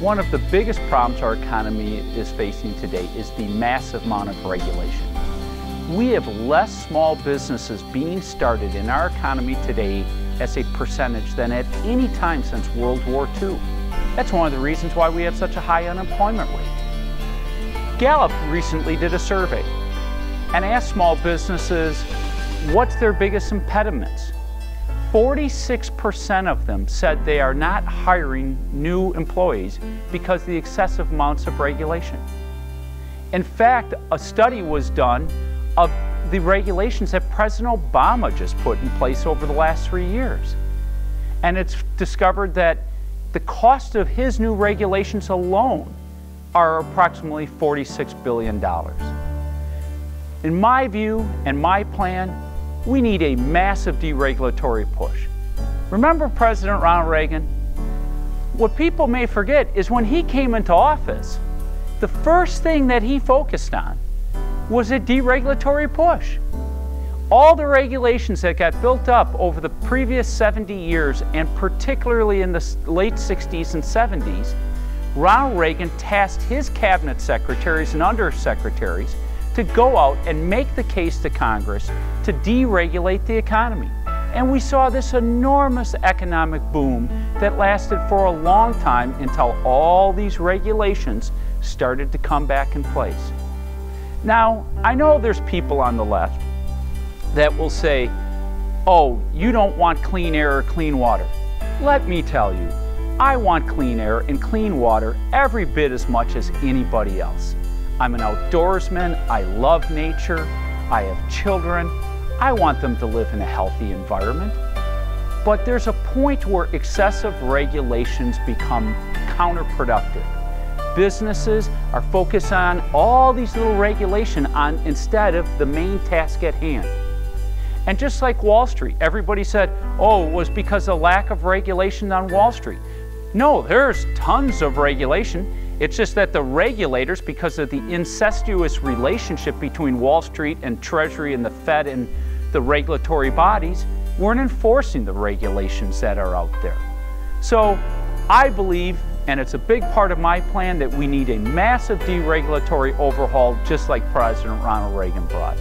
One of the biggest problems our economy is facing today is the massive amount of regulation. We have less small businesses being started in our economy today as a percentage than at any time since World War II. That's one of the reasons why we have such a high unemployment rate. Gallup recently did a survey and asked small businesses what's their biggest impediments. 46% of them said they are not hiring new employees because of the excessive amounts of regulation. In fact, a study was done of the regulations that President Obama just put in place over the last 3 years. And it's discovered that the cost of his new regulations alone are approximately $46 billion. In my view and my plan, we need a massive deregulatory push. Remember President Ronald Reagan? What people may forget is when he came into office, the first thing that he focused on was a deregulatory push. All the regulations that got built up over the previous 70 years, and particularly in the late 60s and 70s, Ronald Reagan tasked his cabinet secretaries and undersecretaries to go out and make the case to Congress to deregulate the economy. And we saw this enormous economic boom that lasted for a long time until all these regulations started to come back in place. Now, I know there's people on the left that will say, oh, you don't want clean air or clean water. Let me tell you, I want clean air and clean water every bit as much as anybody else. I'm an outdoorsman, I love nature, I have children, I want them to live in a healthy environment. But there's a point where excessive regulations become counterproductive. Businesses are focused on all these little regulations instead of the main task at hand. And just like Wall Street, everybody said, oh, it was because of lack of regulation on Wall Street. No, there's tons of regulation. It's just that the regulators, because of the incestuous relationship between Wall Street and Treasury and the Fed and the regulatory bodies, weren't enforcing the regulations that are out there. So I believe, and it's a big part of my plan, that we need a massive deregulatory overhaul just like President Ronald Reagan brought.